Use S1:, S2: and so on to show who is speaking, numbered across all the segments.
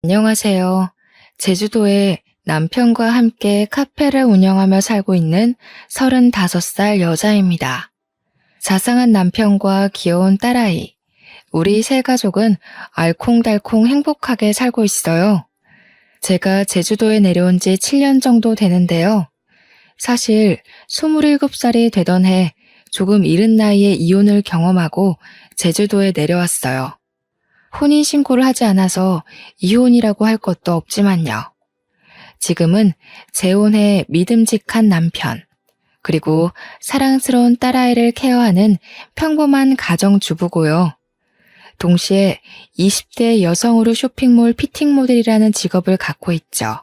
S1: 안녕하세요. 제주도에 남편과 함께 카페를 운영하며 살고 있는 35살 여자입니다. 자상한 남편과 귀여운 딸아이, 우리 세 가족은 알콩달콩 행복하게 살고 있어요. 제가 제주도에 내려온 지 7년 정도 되는데요. 사실 27살이 되던 해 조금 이른 나이에 이혼을 경험하고 제주도에 내려왔어요. 혼인신고를 하지 않아서 이혼이라고 할 것도 없지만요. 지금은 재혼해 믿음직한 남편, 그리고 사랑스러운 딸아이를 케어하는 평범한 가정주부고요. 동시에 20대 여성으로 쇼핑몰 피팅 모델이라는 직업을 갖고 있죠.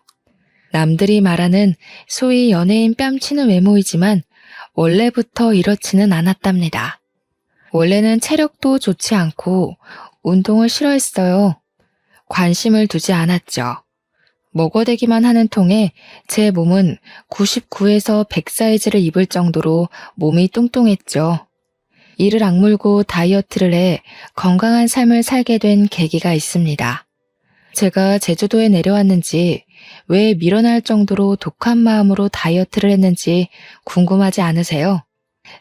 S1: 남들이 말하는 소위 연예인 뺨치는 외모이지만 원래부터 이렇지는 않았답니다. 원래는 체력도 좋지 않고 운동을 싫어했어요. 관심을 두지 않았죠. 먹어대기만 하는 통에 제 몸은 99에서 100 사이즈를 입을 정도로 몸이 뚱뚱했죠. 이를 악물고 다이어트를 해 건강한 삶을 살게 된 계기가 있습니다. 제가 제주도에 내려왔는지 왜 밀어날 정도로 독한 마음으로 다이어트를 했는지 궁금하지 않으세요?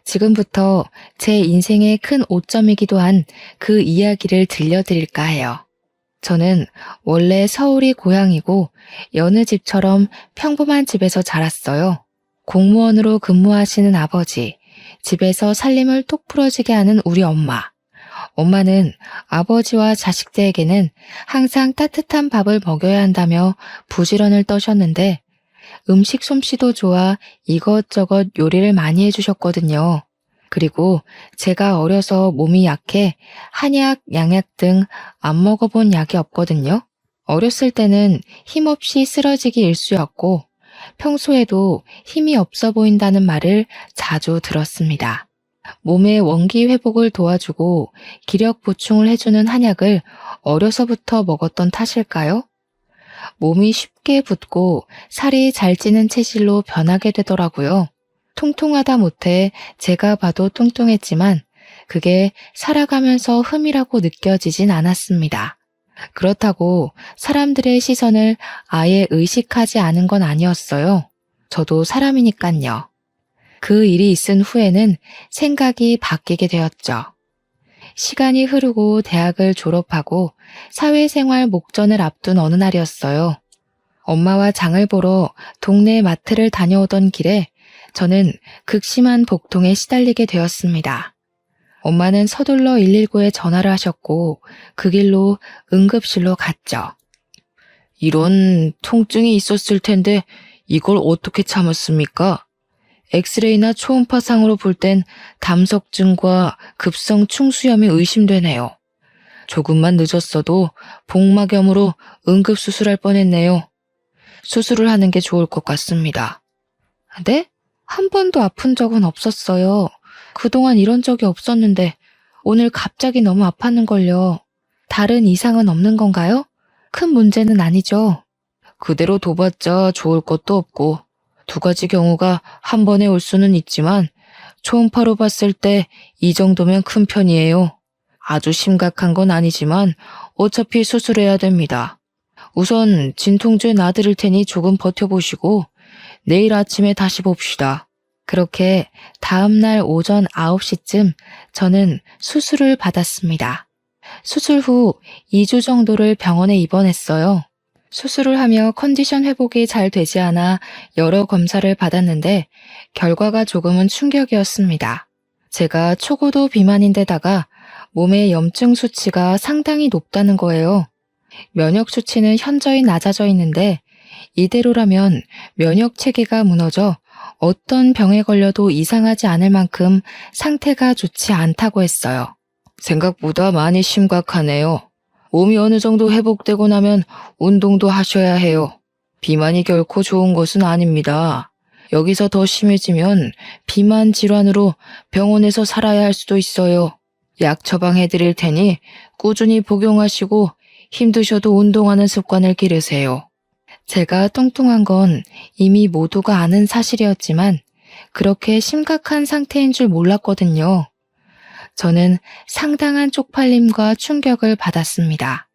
S1: 지금부터 제 인생의 큰 오점이기도 한 그 이야기를 들려드릴까 해요. 저는 원래 서울이 고향이고 여느 집처럼 평범한 집에서 자랐어요. 공무원으로 근무하시는 아버지, 집에서 살림을 똑 부러지게 하는 우리 엄마. 엄마는 아버지와 자식들에게는 항상 따뜻한 밥을 먹여야 한다며 부지런을 떠셨는데 음식 솜씨도 좋아 이것저것 요리를 많이 해주셨거든요. 그리고 제가 어려서 몸이 약해 한약, 양약 등 안 먹어본 약이 없거든요. 어렸을 때는 힘없이 쓰러지기 일쑤였고 평소에도 힘이 없어 보인다는 말을 자주 들었습니다. 몸의 원기 회복을 도와주고 기력 보충을 해주는 한약을 어려서부터 먹었던 탓일까요? 몸이 쉽게 붓고 살이 잘 찌는 체질로 변하게 되더라고요. 통통하다 못해 제가 봐도 뚱뚱했지만 그게 살아가면서 흠이라고 느껴지진 않았습니다. 그렇다고 사람들의 시선을 아예 의식하지 않은 건 아니었어요. 저도 사람이니깐요. 그 일이 있은 후에는 생각이 바뀌게 되었죠. 시간이 흐르고 대학을 졸업하고 사회생활 목전을 앞둔 어느 날이었어요. 엄마와 장을 보러 동네 마트를 다녀오던 길에 저는 극심한 복통에 시달리게 되었습니다. 엄마는 서둘러 119에 전화를 하셨고 그 길로 응급실로 갔죠. 이런 통증이 있었을 텐데 이걸 어떻게 참았습니까? 엑스레이나 초음파상으로 볼 땐 담석증과 급성 충수염이 의심되네요. 조금만 늦었어도 복막염으로 응급수술할 뻔했네요. 수술을 하는 게 좋을 것 같습니다. 네? 한 번도 아픈 적은 없었어요. 그동안 이런 적이 없었는데 오늘 갑자기 너무 아팠는걸요. 다른 이상은 없는 건가요? 큰 문제는 아니죠. 그대로 둬봤자 좋을 것도 없고 2가지 경우가 한 번에 올 수는 있지만 초음파로 봤을 때 이 정도면 큰 편이에요. 아주 심각한 건 아니지만 어차피 수술해야 됩니다. 우선 진통제 놔드릴 테니 조금 버텨보시고 내일 아침에 다시 봅시다. 그렇게 다음날 오전 9시쯤 저는 수술을 받았습니다. 수술 후 2주 정도를 병원에 입원했어요. 수술을 하며 컨디션 회복이 잘 되지 않아 여러 검사를 받았는데 결과가 조금은 충격이었습니다. 제가 초고도 비만인데다가 몸의 염증 수치가 상당히 높다는 거예요. 면역 수치는 현저히 낮아져 있는데 이대로라면 면역 체계가 무너져 어떤 병에 걸려도 이상하지 않을 만큼 상태가 좋지 않다고 했어요. 생각보다 많이 심각하네요. 몸이 어느 정도 회복되고 나면 운동도 하셔야 해요. 비만이 결코 좋은 것은 아닙니다. 여기서 더 심해지면 비만 질환으로 병원에서 살아야 할 수도 있어요. 약 처방해 드릴 테니 꾸준히 복용하시고 힘드셔도 운동하는 습관을 기르세요. 제가 뚱뚱한 건 이미 모두가 아는 사실이었지만 그렇게 심각한 상태인 줄 몰랐거든요. 저는 상당한 쪽팔림과 충격을 받았습니다.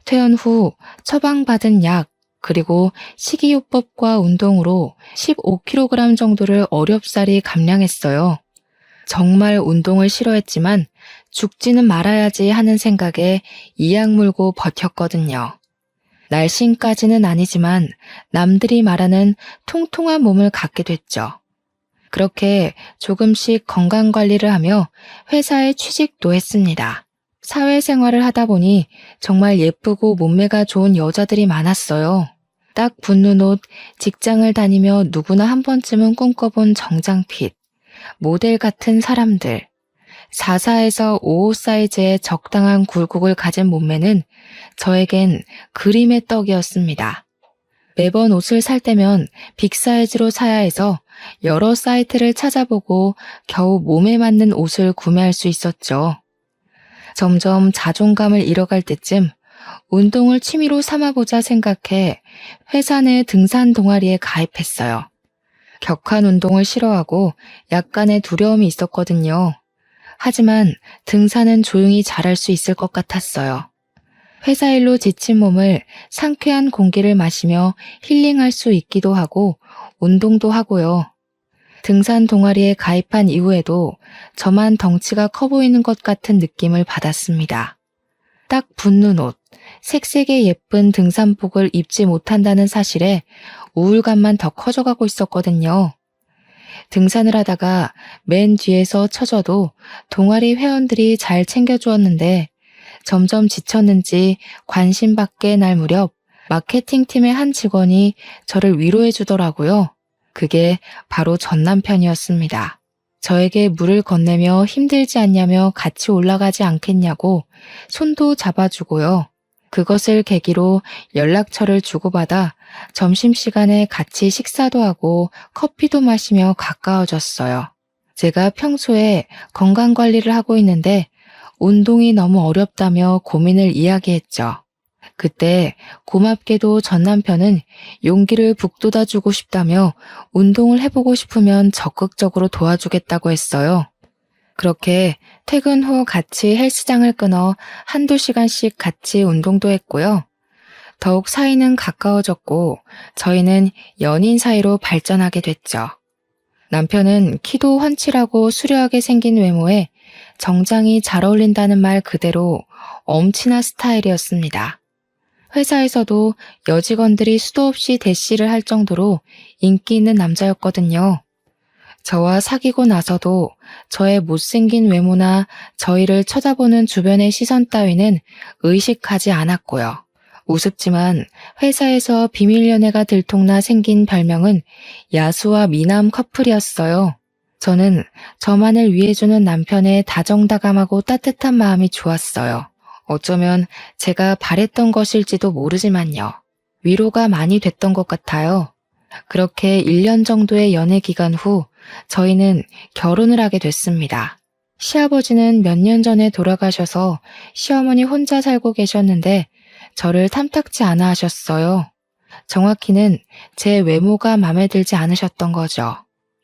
S1: 퇴원 후 처방받은 약, 그리고 식이요법과 운동으로 15kg 정도를 어렵사리 감량했어요. 정말 운동을 싫어했지만 죽지는 말아야지 하는 생각에 이악 물고 버텼거든요. 날씬까지는 아니지만 남들이 말하는 통통한 몸을 갖게 됐죠. 그렇게 조금씩 건강관리를 하며 회사에 취직도 했습니다. 사회생활을 하다 보니 정말 예쁘고 몸매가 좋은 여자들이 많았어요. 딱 붙는 옷, 직장을 다니며 누구나 한 번쯤은 꿈꿔본 정장핏, 모델 같은 사람들, 44에서 55 사이즈의 적당한 굴곡을 가진 몸매는 저에겐 그림의 떡이었습니다. 매번 옷을 살 때면 빅사이즈로 사야 해서 여러 사이트를 찾아보고 겨우 몸에 맞는 옷을 구매할 수 있었죠. 점점 자존감을 잃어갈 때쯤 운동을 취미로 삼아보자 생각해 회사 내 등산 동아리에 가입했어요. 격한 운동을 싫어하고 약간의 두려움이 있었거든요. 하지만 등산은 조용히 잘할 수 있을 것 같았어요. 회사 일로 지친 몸을 상쾌한 공기를 마시며 힐링할 수 있기도 하고 운동도 하고요. 등산 동아리에 가입한 이후에도 저만 덩치가 커 보이는 것 같은 느낌을 받았습니다. 딱 붙는 옷, 색색의 예쁜 등산복을 입지 못한다는 사실에 우울감만 더 커져가고 있었거든요. 등산을 하다가 맨 뒤에서 처져도 동아리 회원들이 잘 챙겨주었는데 점점 지쳤는지 관심받게 날 무렵 마케팅팀의 한 직원이 저를 위로해 주더라고요. 그게 바로 전 남편이었습니다. 저에게 물을 건네며 힘들지 않냐며 같이 올라가지 않겠냐고 손도 잡아주고요. 그것을 계기로 연락처를 주고받아 점심시간에 같이 식사도 하고 커피도 마시며 가까워졌어요. 제가 평소에 건강관리를 하고 있는데 운동이 너무 어렵다며 고민을 이야기했죠. 그때 고맙게도 전 남편은 용기를 북돋아주고 싶다며 운동을 해보고 싶으면 적극적으로 도와주겠다고 했어요. 그렇게 퇴근 후 같이 헬스장을 끊어 한두 시간씩 같이 운동도 했고요. 더욱 사이는 가까워졌고 저희는 연인 사이로 발전하게 됐죠. 남편은 키도 훤칠하고 수려하게 생긴 외모에 정장이 잘 어울린다는 말 그대로 엄친아 스타일이었습니다. 회사에서도 여직원들이 수도 없이 대시를 할 정도로 인기 있는 남자였거든요. 저와 사귀고 나서도 저의 못생긴 외모나 저희를 쳐다보는 주변의 시선 따위는 의식하지 않았고요. 우습지만 회사에서 비밀 연애가 들통나 생긴 별명은 야수와 미남 커플이었어요. 저는 저만을 위해주는 남편의 다정다감하고 따뜻한 마음이 좋았어요. 어쩌면 제가 바랬던 것일지도 모르지만요. 위로가 많이 됐던 것 같아요. 그렇게 1년 정도의 연애 기간 후 저희는 결혼을 하게 됐습니다. 시아버지는 몇 년 전에 돌아가셔서 시어머니 혼자 살고 계셨는데 저를 탐탁지 않아 하셨어요. 정확히는 제 외모가 마음에 들지 않으셨던 거죠.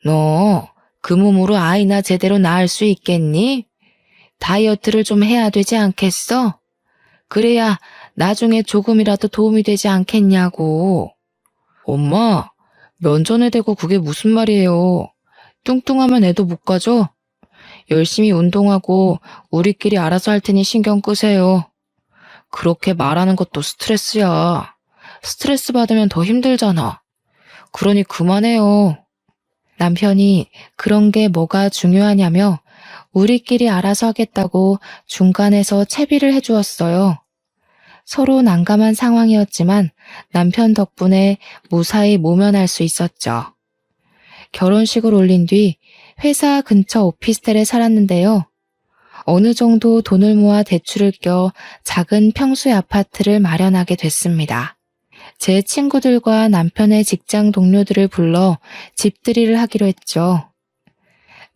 S1: 너 그 몸으로 아이나 제대로 낳을 수 있겠니? 다이어트를 좀 해야 되지 않겠어? 그래야 나중에 조금이라도 도움이 되지 않겠냐고. 엄마, 면전에 대고 그게 무슨 말이에요? 뚱뚱하면 애도 못 가져? 열심히 운동하고 우리끼리 알아서 할 테니 신경 끄세요. 그렇게 말하는 것도 스트레스야. 스트레스 받으면 더 힘들잖아. 그러니 그만해요. 남편이 그런 게 뭐가 중요하냐며 우리끼리 알아서 하겠다고 중간에서 채비를 해주었어요. 서로 난감한 상황이었지만 남편 덕분에 무사히 모면할 수 있었죠. 결혼식을 올린 뒤 회사 근처 오피스텔에 살았는데요. 어느 정도 돈을 모아 대출을 껴 작은 평수의 아파트를 마련하게 됐습니다. 제 친구들과 남편의 직장 동료들을 불러 집들이를 하기로 했죠.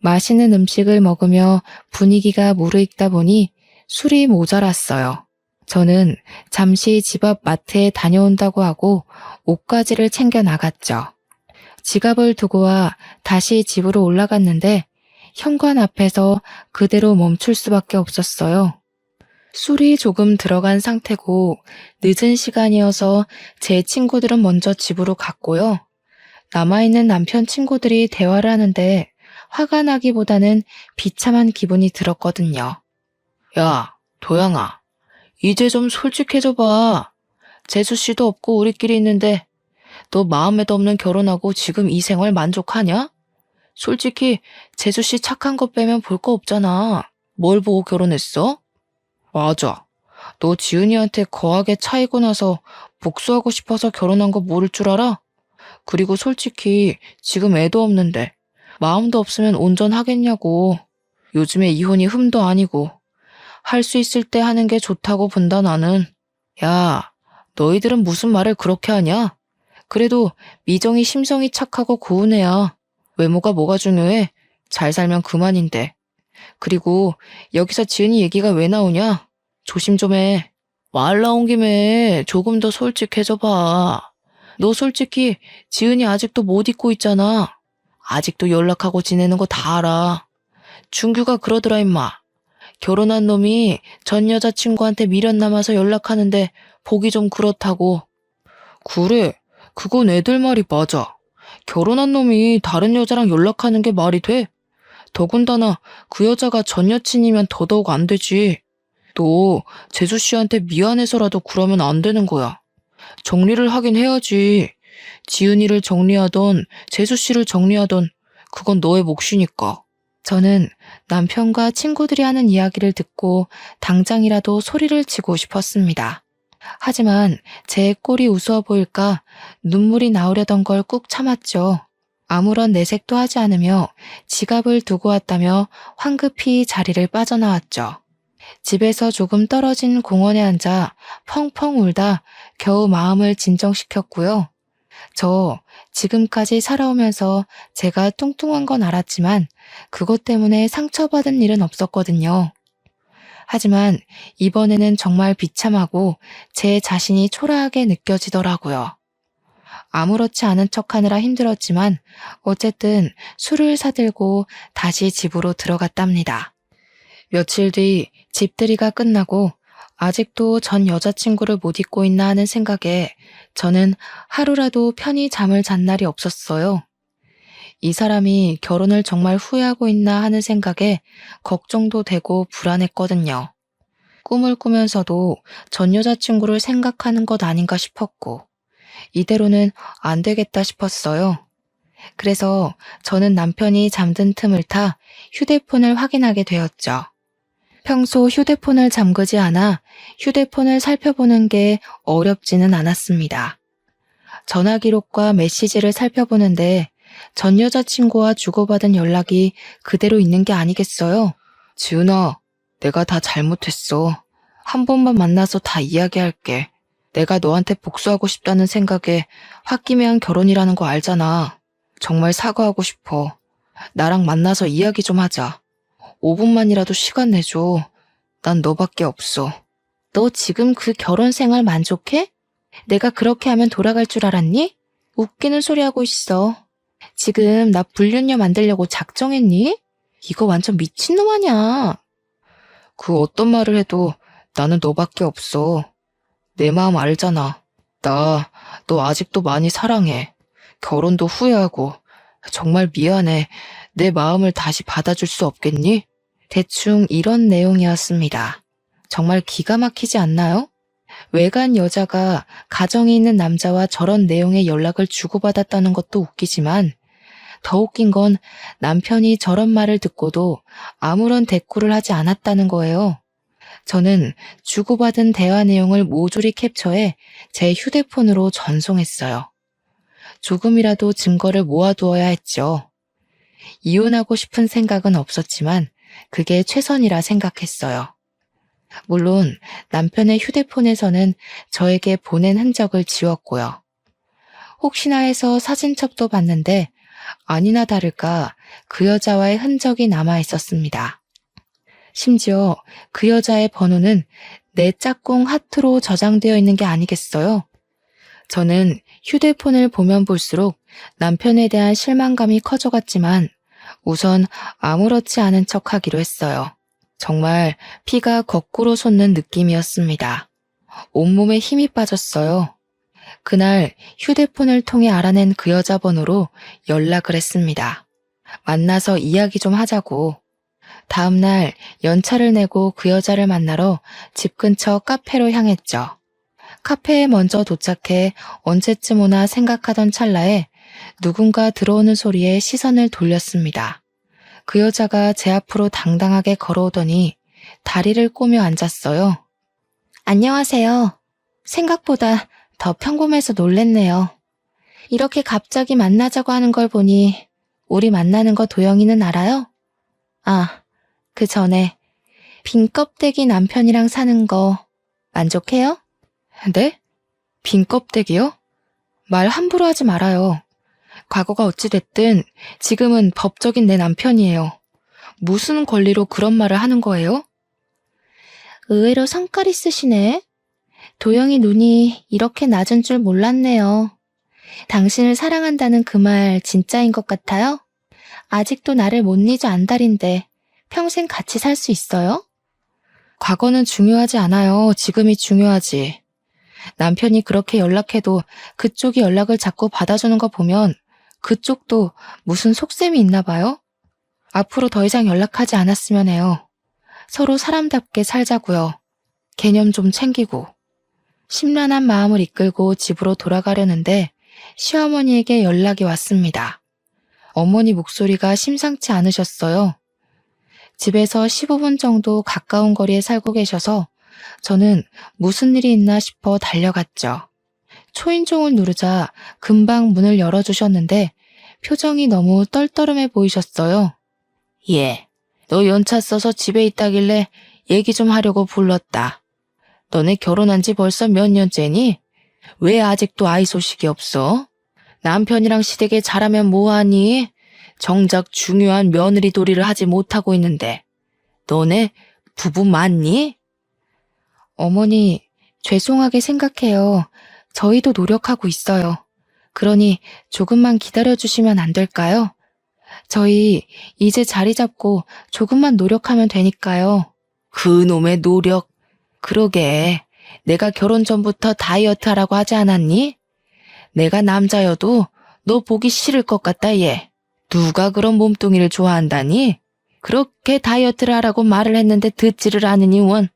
S1: 맛있는 음식을 먹으며 분위기가 무르익다 보니 술이 모자랐어요. 저는 잠시 집 앞 마트에 다녀온다고 하고 옷가지를 챙겨 나갔죠. 지갑을 두고 와 다시 집으로 올라갔는데 현관 앞에서 그대로 멈출 수밖에 없었어요. 술이 조금 들어간 상태고 늦은 시간이어서 제 친구들은 먼저 집으로 갔고요. 남아있는 남편 친구들이 대화를 하는데 화가 나기보다는 비참한 기분이 들었거든요. 야, 도영아, 이제 좀 솔직해져봐. 재수씨도 없고 우리끼리 있는데 너 마음에도 없는 결혼하고 지금 이 생활 만족하냐? 솔직히 재수씨 착한 거 빼면 볼 거 없잖아. 뭘 보고 결혼했어? 맞아. 너 지은이한테 거하게 차이고 나서 복수하고 싶어서 결혼한 거 모를 줄 알아? 그리고 솔직히 지금 애도 없는데 마음도 없으면 온전하겠냐고. 요즘에 이혼이 흠도 아니고 할 수 있을 때 하는 게 좋다고 본다 나는. 야, 너희들은 무슨 말을 그렇게 하냐? 그래도 미정이 심성이 착하고 고운 애야. 외모가 뭐가 중요해? 잘 살면 그만인데. 그리고 여기서 지은이 얘기가 왜 나오냐? 조심 좀 해. 말 나온 김에 조금 더 솔직해져 봐. 너 솔직히 지은이 아직도 못 잊고 있잖아. 아직도 연락하고 지내는 거 다 알아. 준규가 그러더라 임마. 결혼한 놈이 전 여자친구한테 미련 남아서 연락하는데 보기 좀 그렇다고. 그래, 그건 애들 말이 맞아. 결혼한 놈이 다른 여자랑 연락하는 게 말이 돼? 더군다나 그 여자가 전 여친이면 더더욱 안 되지. 너 재수 씨한테 미안해서라도 그러면 안 되는 거야. 정리를 하긴 해야지. 지은이를 정리하던 재수 씨를 정리하던 그건 너의 몫이니까. 저는 남편과 친구들이 하는 이야기를 듣고 당장이라도 소리를 치고 싶었습니다. 하지만 제 꼴이 우스워 보일까 눈물이 나오려던 걸 꾹 참았죠. 아무런 내색도 하지 않으며 지갑을 두고 왔다며 황급히 자리를 빠져나왔죠. 집에서 조금 떨어진 공원에 앉아 펑펑 울다 겨우 마음을 진정시켰고요. 저 지금까지 살아오면서 제가 뚱뚱한 건 알았지만 그것 때문에 상처받은 일은 없었거든요. 하지만 이번에는 정말 비참하고 제 자신이 초라하게 느껴지더라고요. 아무렇지 않은 척하느라 힘들었지만 어쨌든 술을 사들고 다시 집으로 들어갔답니다. 며칠 뒤 집들이가 끝나고 아직도 전 여자친구를 못 잊고 있나 하는 생각에 저는 하루라도 편히 잠을 잔 날이 없었어요. 이 사람이 결혼을 정말 후회하고 있나 하는 생각에 걱정도 되고 불안했거든요. 꿈을 꾸면서도 전 여자친구를 생각하는 것 아닌가 싶었고 이대로는 안 되겠다 싶었어요. 그래서 저는 남편이 잠든 틈을 타 휴대폰을 확인하게 되었죠. 평소 휴대폰을 잠그지 않아 휴대폰을 살펴보는 게 어렵지는 않았습니다. 전화 기록과 메시지를 살펴보는데 전 여자친구와 주고받은 연락이 그대로 있는 게 아니겠어요? 지은아, 내가 다 잘못했어. 한 번만 만나서 다 이야기할게. 내가 너한테 복수하고 싶다는 생각에 홧김에한 결혼이라는 거 알잖아. 정말 사과하고 싶어. 나랑 만나서 이야기 좀 하자. 5분만이라도 시간 내줘. 난 너밖에 없어. 너 지금 그 결혼 생활 만족해? 내가 그렇게 하면 돌아갈 줄 알았니? 웃기는 소리 하고 있어. 지금 나 불륜녀 만들려고 작정했니? 이거 완전 미친놈 아냐. 그 어떤 말을 해도 나는 너밖에 없어. 내 마음 알잖아. 나 너 아직도 많이 사랑해. 결혼도 후회하고. 정말 미안해. 내 마음을 다시 받아줄 수 없겠니? 대충 이런 내용이었습니다. 정말 기가 막히지 않나요? 외간 여자가 가정이 있는 남자와 저런 내용의 연락을 주고받았다는 것도 웃기지만 더 웃긴 건 남편이 저런 말을 듣고도 아무런 대꾸를 하지 않았다는 거예요. 저는 주고받은 대화 내용을 모조리 캡처해 제 휴대폰으로 전송했어요. 조금이라도 증거를 모아두어야 했죠. 이혼하고 싶은 생각은 없었지만 그게 최선이라 생각했어요. 물론 남편의 휴대폰에서는 저에게 보낸 흔적을 지웠고요. 혹시나 해서 사진첩도 봤는데 아니나 다를까 그 여자와의 흔적이 남아 있었습니다. 심지어 그 여자의 번호는 내 짝꿍 하트로 저장되어 있는 게 아니겠어요? 저는 휴대폰을 보면 볼수록 남편에 대한 실망감이 커져갔지만 우선 아무렇지 않은 척 하기로 했어요. 정말 피가 거꾸로 솟는 느낌이었습니다. 온몸에 힘이 빠졌어요. 그날 휴대폰을 통해 알아낸 그 여자 번호로 연락을 했습니다. 만나서 이야기 좀 하자고. 다음날 연차를 내고 그 여자를 만나러 집 근처 카페로 향했죠. 카페에 먼저 도착해 언제쯤 오나 생각하던 찰나에 누군가 들어오는 소리에 시선을 돌렸습니다. 그 여자가 제 앞으로 당당하게 걸어오더니 다리를 꼬며 앉았어요. 안녕하세요. 생각보다 더 평범해서 놀랬네요. 이렇게 갑자기 만나자고 하는 걸 보니 우리 만나는 거 도영이는 알아요? 아, 그 전에 빈 껍데기 남편이랑 사는 거 만족해요? 네? 빈 껍데기요? 말 함부로 하지 말아요. 과거가 어찌됐든 지금은 법적인 내 남편이에요. 무슨 권리로 그런 말을 하는 거예요? 의외로 성깔 있으시네. 도영이 눈이 이렇게 낮은 줄 몰랐네요. 당신을 사랑한다는 그 말 진짜인 것 같아요? 아직도 나를 못 잊어 안달인데 평생 같이 살 수 있어요? 과거는 중요하지 않아요. 지금이 중요하지. 남편이 그렇게 연락해도 그쪽이 연락을 자꾸 받아주는 거 보면 그쪽도 무슨 속셈이 있나 봐요? 앞으로 더 이상 연락하지 않았으면 해요. 서로 사람답게 살자고요. 개념 좀 챙기고. 심란한 마음을 이끌고 집으로 돌아가려는데 시어머니에게 연락이 왔습니다. 어머니 목소리가 심상치 않으셨어요. 집에서 15분 정도 가까운 거리에 살고 계셔서 저는 무슨 일이 있나 싶어 달려갔죠. 초인종을 누르자 금방 문을 열어주셨는데 표정이 너무 떨떠름해 보이셨어요. 예, 너 연차 써서 집에 있다길래 얘기 좀 하려고 불렀다. 너네 결혼한 지 벌써 몇 년째니? 왜 아직도 아이 소식이 없어? 남편이랑 시댁에 잘하면 뭐하니? 정작 중요한 며느리 도리를 하지 못하고 있는데. 너네 부부 맞니? 어머니, 죄송하게 생각해요. 저희도 노력하고 있어요. 그러니 조금만 기다려주시면 안 될까요? 저희 이제 자리 잡고 조금만 노력하면 되니까요. 그놈의 노력. 그러게, 내가 결혼 전부터 다이어트 하라고 하지 않았니? 내가 남자여도 너 보기 싫을 것 같다, 얘. 누가 그런 몸뚱이를 좋아한다니? 그렇게 다이어트를 하라고 말을 했는데 듣지를 않으니 원.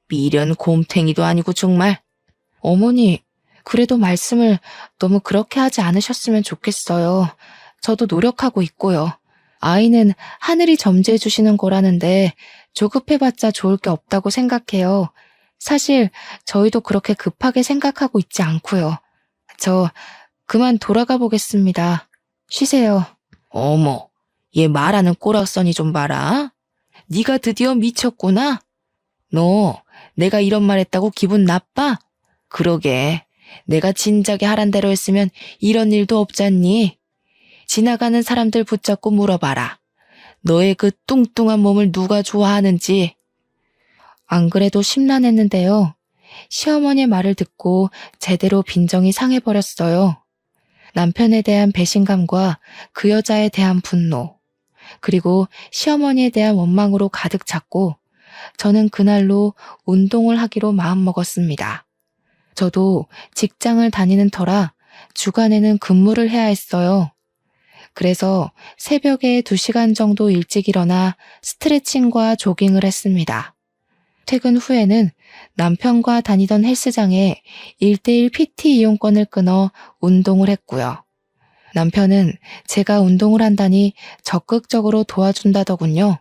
S1: 미련 곰탱이도 아니고 정말. 어머니, 그래도 말씀을 너무 그렇게 하지 않으셨으면 좋겠어요. 저도 노력하고 있고요. 아이는 하늘이 점지해 주시는 거라는데 조급해봤자 좋을 게 없다고 생각해요. 사실 저희도 그렇게 급하게 생각하고 있지 않고요. 저 그만 돌아가 보겠습니다. 쉬세요. 어머, 얘 말하는 꼬락서니 좀 봐라. 네가 드디어 미쳤구나. 너 내가 이런 말 했다고 기분 나빠? 그러게, 내가 진작에 하란 대로 했으면 이런 일도 없잖니. 지나가는 사람들 붙잡고 물어봐라. 너의 그 뚱뚱한 몸을 누가 좋아하는지. 안 그래도 심란했는데요. 시어머니의 말을 듣고 제대로 빈정이 상해버렸어요. 남편에 대한 배신감과 그 여자에 대한 분노, 그리고 시어머니에 대한 원망으로 가득 찼고 저는 그날로 운동을 하기로 마음먹었습니다. 저도 직장을 다니는 터라 주간에는 근무를 해야 했어요. 그래서 새벽에 2시간 정도 일찍 일어나 스트레칭과 조깅을 했습니다. 퇴근 후에는 남편과 다니던 헬스장에 1:1 PT 이용권을 끊어 운동을 했고요. 남편은 제가 운동을 한다니 적극적으로 도와준다더군요.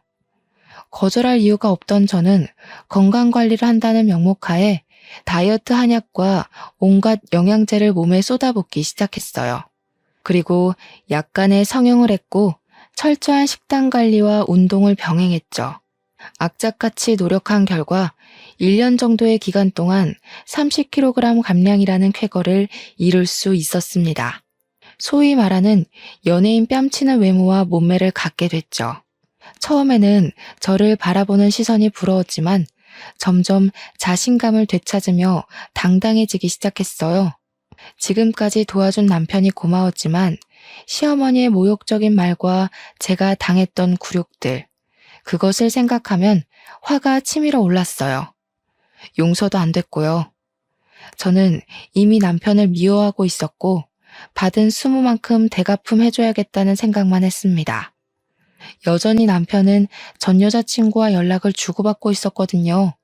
S1: 거절할 이유가 없던 저는 건강관리를 한다는 명목하에 다이어트 한약과 온갖 영양제를 몸에 쏟아붓기 시작했어요. 그리고 약간의 성형을 했고 철저한 식단 관리와 운동을 병행했죠. 악착같이 노력한 결과 1년 정도의 기간 동안 30kg 감량이라는 쾌거를 이룰 수 있었습니다. 소위 말하는 연예인 뺨치는 외모와 몸매를 갖게 됐죠. 처음에는 저를 바라보는 시선이 부러웠지만 점점 자신감을 되찾으며 당당해지기 시작했어요. 지금까지 도와준 남편이 고마웠지만 시어머니의 모욕적인 말과 제가 당했던 굴욕들, 그것을 생각하면 화가 치밀어 올랐어요. 용서도 안 됐고요. 저는 이미 남편을 미워하고 있었고 받은 수모만큼 대갚음 해줘야겠다는 생각만 했습니다. 여전히 남편은 전 여자친구와 연락을 주고받고 있었거든요.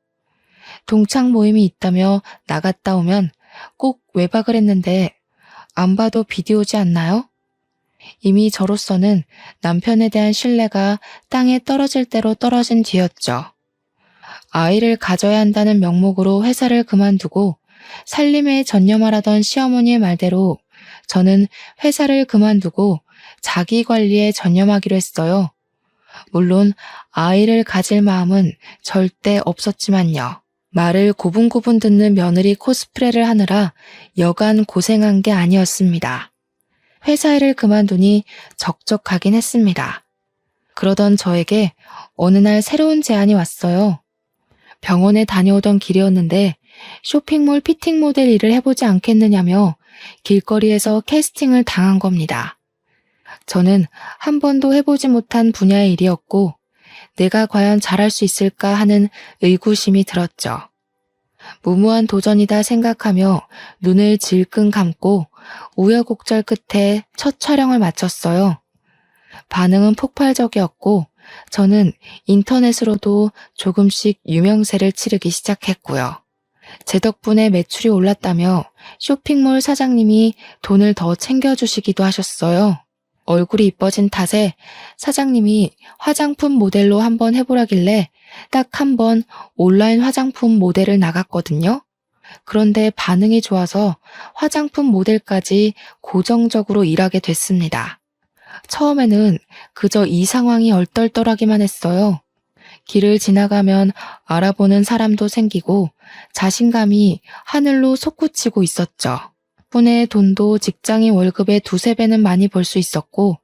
S1: 동창 모임이 있다며 나갔다 오면 꼭 외박을 했는데 안 봐도 비디오지 않나요? 이미 저로서는 남편에 대한 신뢰가 땅에 떨어질 대로 떨어진 뒤였죠. 아이를 가져야 한다는 명목으로 회사를 그만두고 살림에 전념하라던 시어머니의 말대로 저는 회사를 그만두고 자기 관리에 전념하기로 했어요. 물론 아이를 가질 마음은 절대 없었지만요. 말을 고분고분 듣는 며느리 코스프레를 하느라 여간 고생한 게 아니었습니다. 회사 일을 그만두니 적적하긴 했습니다. 그러던 저에게 어느 날 새로운 제안이 왔어요. 병원에 다녀오던 길이었는데 쇼핑몰 피팅 모델 일을 해보지 않겠느냐며 길거리에서 캐스팅을 당한 겁니다. 저는 한 번도 해보지 못한 분야의 일이었고 내가 과연 잘할 수 있을까 하는 의구심이 들었죠. 무모한 도전이다 생각하며 눈을 질끈 감고 우여곡절 끝에 첫 촬영을 마쳤어요. 반응은 폭발적이었고 저는 인터넷으로도 조금씩 유명세를 치르기 시작했고요. 제 덕분에 매출이 올랐다며 쇼핑몰 사장님이 돈을 더 챙겨주시기도 하셨어요. 얼굴이 이뻐진 탓에 사장님이 화장품 모델로 한번 해보라길래 딱 한 번 온라인 화장품 모델을 나갔거든요. 그런데 반응이 좋아서 화장품 모델까지 고정적으로 일하게 됐습니다. 처음에는 그저 이 상황이 얼떨떨하기만 했어요. 길을 지나가면 알아보는 사람도 생기고 자신감이 하늘로 솟구치고 있었죠. 덕분에 돈도 직장인 월급의 두세 배는 많이 벌 수 있었고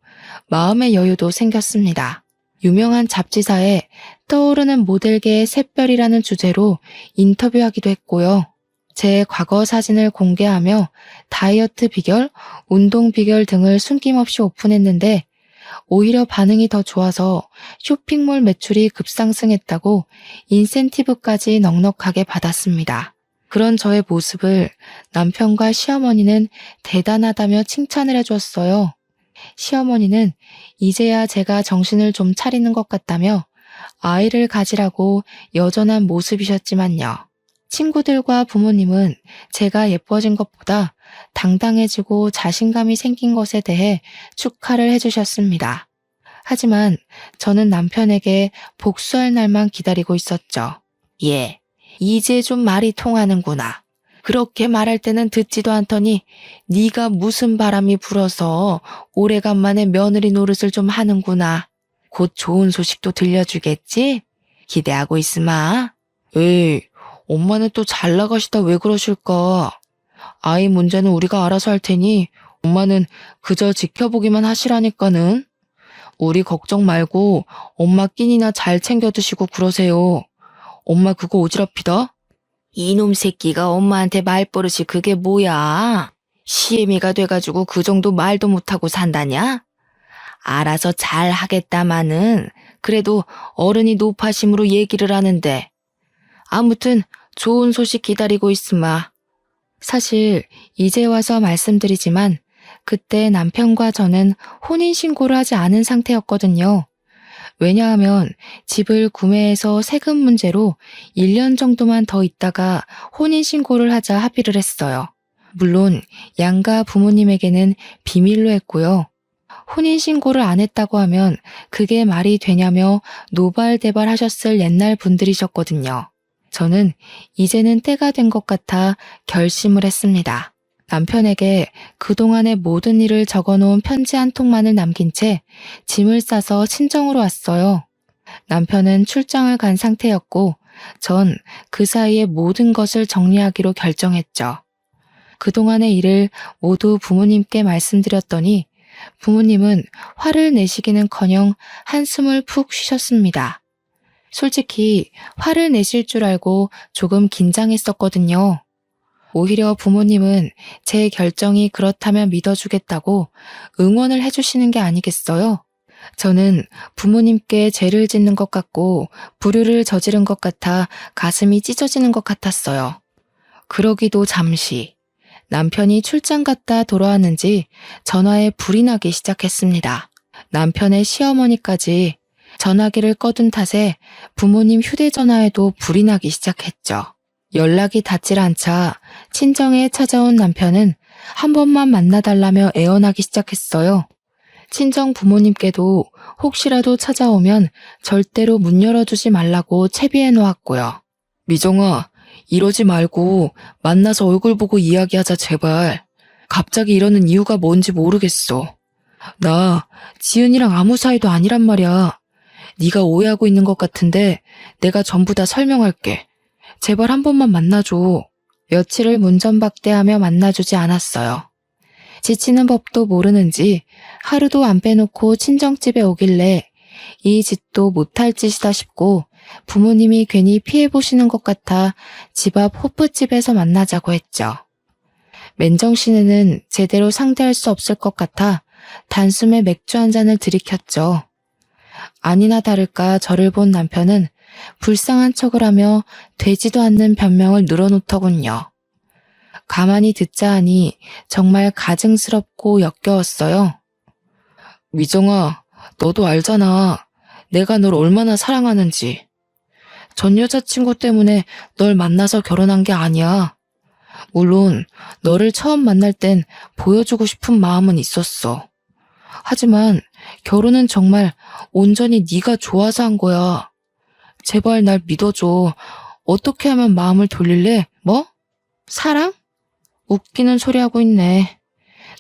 S1: 마음의 여유도 생겼습니다. 유명한 잡지사에 떠오르는 모델계의 샛별이라는 주제로 인터뷰하기도 했고요. 제 과거 사진을 공개하며 다이어트 비결, 운동 비결 등을 숨김없이 오픈했는데 오히려 반응이 더 좋아서 쇼핑몰 매출이 급상승했다고 인센티브까지 넉넉하게 받았습니다. 그런 저의 모습을 남편과 시어머니는 대단하다며 칭찬을 해줬어요. 시어머니는 이제야 제가 정신을 좀 차리는 것 같다며 아이를 가지라고 여전한 모습이셨지만요. 친구들과 부모님은 제가 예뻐진 것보다 당당해지고 자신감이 생긴 것에 대해 축하를 해주셨습니다. 하지만 저는 남편에게 복수할 날만 기다리고 있었죠. 예, 이제 좀 말이 통하는구나. 그렇게 말할 때는 듣지도 않더니 네가 무슨 바람이 불어서 오래간만에 며느리 노릇을 좀 하는구나. 곧 좋은 소식도 들려주겠지? 기대하고 있으마. 에이, 엄마는 또 잘 나가시다 왜 그러실까? 아이 문제는 우리가 알아서 할 테니 엄마는 그저 지켜보기만 하시라니까는. 우리 걱정 말고 엄마 끼니나 잘 챙겨 드시고 그러세요. 엄마 그거 오지랖이다. 이놈 새끼가 엄마한테 말버릇이 그게 뭐야? 시애미가 돼가지고 그 정도 말도 못하고 산다냐? 알아서 잘 하겠다마는 그래도 어른이 노파심으로 얘기를 하는데. 아무튼 좋은 소식 기다리고 있으마. 사실 이제 와서 말씀드리지만 그때 남편과 저는 혼인신고를 하지 않은 상태였거든요. 왜냐하면 집을 구매해서 세금 문제로 1년 정도만 더 있다가 혼인신고를 하자 합의를 했어요. 물론 양가 부모님에게는 비밀로 했고요. 혼인신고를 안 했다고 하면 그게 말이 되냐며 노발대발 하셨을 옛날 분들이셨거든요. 저는 이제는 때가 된 것 같아 결심을 했습니다. 남편에게 그동안의 모든 일을 적어놓은 편지 한 통만을 남긴 채 짐을 싸서 친정으로 왔어요. 남편은 출장을 간 상태였고 전 그 사이에 모든 것을 정리하기로 결정했죠. 그동안의 일을 모두 부모님께 말씀드렸더니 부모님은 화를 내시기는커녕 한숨을 푹 쉬셨습니다. 솔직히 화를 내실 줄 알고 조금 긴장했었거든요. 오히려 부모님은 제 결정이 그렇다면 믿어주겠다고 응원을 해주시는 게 아니겠어요? 저는 부모님께 죄를 짓는 것 같고 불효를 저지른 것 같아 가슴이 찢어지는 것 같았어요. 그러기도 잠시 남편이 출장 갔다 돌아왔는지 전화에 불이 나기 시작했습니다. 남편의 시어머니까지 전화기를 꺼둔 탓에 부모님 휴대전화에도 불이 나기 시작했죠. 연락이 닿질 않자 친정에 찾아온 남편은 한 번만 만나달라며 애원하기 시작했어요. 친정 부모님께도 혹시라도 찾아오면 절대로 문 열어주지 말라고 채비해 놓았고요. 미정아, 이러지 말고 만나서 얼굴 보고 이야기하자 제발. 갑자기 이러는 이유가 뭔지 모르겠어. 나 지은이랑 아무 사이도 아니란 말이야. 네가 오해하고 있는 것 같은데 내가 전부 다 설명할게. 제발 한 번만 만나줘. 며칠을 문전박대하며 만나주지 않았어요. 지치는 법도 모르는지 하루도 안 빼놓고 친정집에 오길래 이 짓도 못할 짓이다 싶고 부모님이 괜히 피해보시는 것 같아 집 앞 호프집에서 만나자고 했죠. 맨정신에는 제대로 상대할 수 없을 것 같아 단숨에 맥주 한 잔을 들이켰죠. 아니나 다를까 저를 본 남편은 불쌍한 척을 하며 되지도 않는 변명을 늘어놓더군요. 가만히 듣자 하니 정말 가증스럽고 역겨웠어요. 미정아, 너도 알잖아. 내가 널 얼마나 사랑하는지. 전 여자친구 때문에 널 만나서 결혼한 게 아니야. 물론 너를 처음 만날 땐 보여주고 싶은 마음은 있었어. 하지만 결혼은 정말 온전히 네가 좋아서 한 거야. 제발 날 믿어줘. 어떻게 하면 마음을 돌릴래? 뭐? 사랑? 웃기는 소리 하고 있네.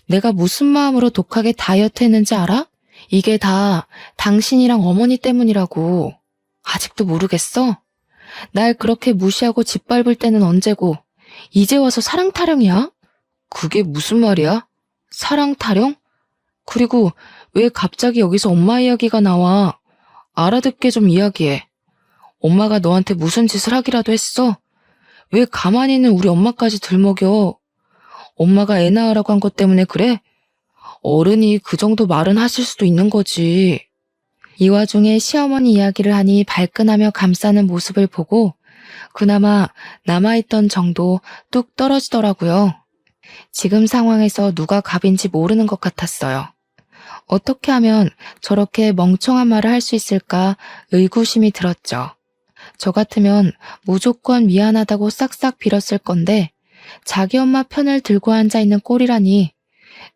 S1: 내가 무슨 마음으로 독하게 다이어트 했는지 알아? 이게 다 당신이랑 어머니 때문이라고. 아직도 모르겠어? 날 그렇게 무시하고 짓밟을 때는 언제고 이제 와서 사랑 타령이야? 그게 무슨 말이야? 사랑 타령? 그리고 왜 갑자기 여기서 엄마 이야기가 나와? 알아듣게 좀 이야기해. 엄마가 너한테 무슨 짓을 하기라도 했어? 왜 가만히 있는 우리 엄마까지 들먹여? 엄마가 애 낳으라고 한 것 때문에 그래? 어른이 그 정도 말은 하실 수도 있는 거지. 이 와중에 시어머니 이야기를 하니 발끈하며 감싸는 모습을 보고 그나마 남아있던 정도 뚝 떨어지더라고요. 지금 상황에서 누가 갑인지 모르는 것 같았어요. 어떻게 하면 저렇게 멍청한 말을 할 수 있을까 의구심이 들었죠. 저 같으면 무조건 미안하다고 싹싹 빌었을 건데 자기 엄마 편을 들고 앉아있는 꼴이라니